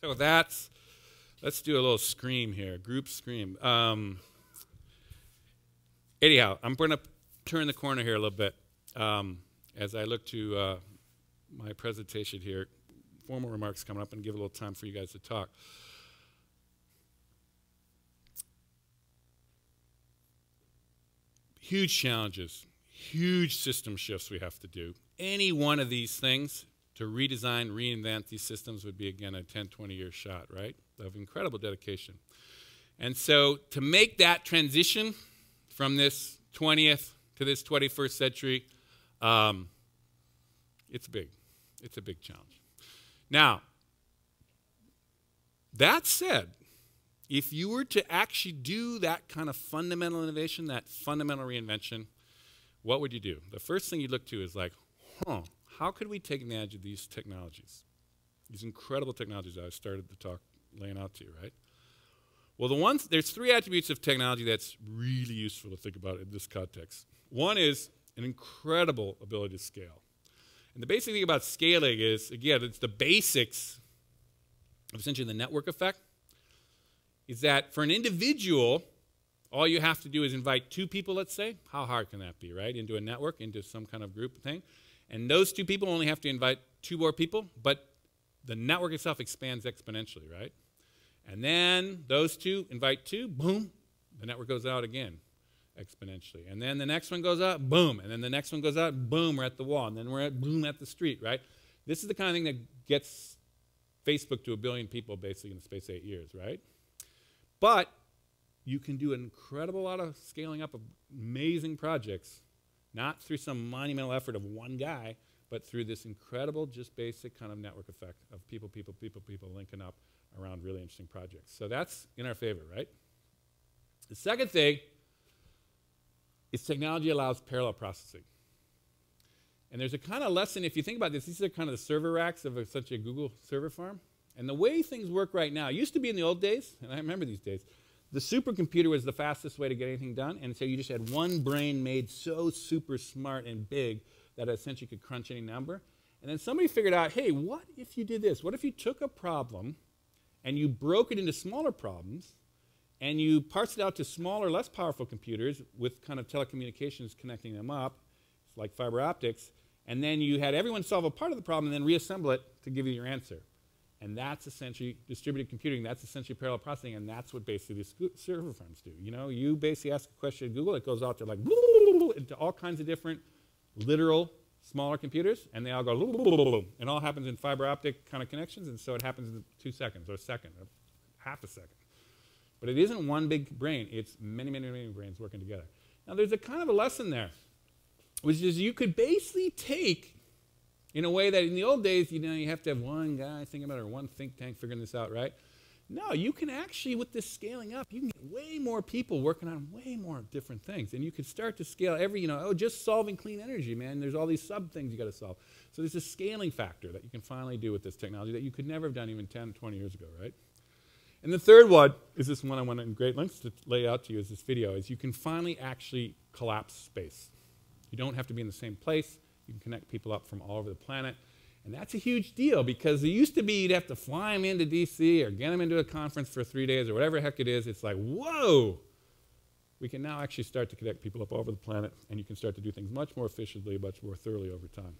So that's, let's do a little scream here, group scream. Anyhow, I'm going to turn the corner here a little bit as I look to my presentation here. Formal remarks coming up and give a little time for you guys to talk. Huge challenges, huge system shifts we have to do. Any one of these things to redesign, reinvent these systems would be, again, a 10, 20-year shot, right, of incredible dedication. And so to make that transition from this 20th to this 21st century, it's big. It's a big challenge. Now, that said, if you were to actually do that kind of fundamental innovation, that fundamental reinvention, what would you do? The first thing you look to is like, how could we take advantage of these technologies? These incredible technologies that I started the talk laying out to you, right? Well, there's three attributes of technology that's really useful to think about in this context. One is an incredible ability to scale. And the basic thing about scaling is, again, it's the basics of essentially the network effect, is that for an individual, all you have to do is invite two people, let's say. How hard can that be, right? Into a network, into some kind of group thing. And those two people only have to invite two more people, but the network itself expands exponentially, right? And then those two invite two, boom, the network goes out again exponentially. And then the next one goes out, boom. And then the next one goes out, boom, we're at the wall. And then we're at, boom, at the street, right? This is the kind of thing that gets Facebook to 1 billion people basically in the space of 8 years, right? But you can do an incredible lot of scaling up of amazing projects, not through some monumental effort of one guy, but through this incredible, just basic kind of network effect of people linking up around really interesting projects. So that's in our favor, right? The second thing is technology allows parallel processing. And there's a kind of lesson, if you think about this, these are kind of the server racks of essentially a Google server farm. And the way things work right now, it used to be in the old days, and I remember these days, the supercomputer was the fastest way to get anything done, and so you just had one brain made so super smart and big that it essentially could crunch any number. And then somebody figured out, hey, what if you did this? What if you took a problem and you broke it into smaller problems and you parsed it out to smaller, less powerful computers with kind of telecommunications connecting them up, like fiber optics, and then you had everyone solve a part of the problem and then reassemble it to give you your answer. And that's essentially distributed computing. That's essentially parallel processing, and that's what basically these server farms do. You know, you basically ask a question at Google, it goes out to like into all kinds of different literal smaller computers, and they all go and it all happens in fiber optic kind of connections, and so it happens in 2 seconds or a second or half a second. But it isn't one big brain. It's many, many, many brains working together. Now, there's a kind of a lesson there, which is you could basically take, in a way that in the old days, you know, you have to have one guy thinking about it or one think tank figuring this out, right? No, you can actually, with this scaling up, you can get way more people working on way more different things. And you can start to scale every, you know, oh, just solving clean energy, man. There's all these sub-things you got to solve. So there's a scaling factor that you can finally do with this technology that you could never have done even 10, 20 years ago, right? And the third one is this one I went in great lengths to lay out to you as this video, is you can finally actually collapse space. You don't have to be in the same place. You can connect people up from all over the planet. And that's a huge deal because it used to be you'd have to fly them into DC or get them into a conference for 3 days or whatever the heck it is. It's like, whoa! We can now actually start to connect people up all over the planet, and you can start to do things much more efficiently, much more thoroughly over time.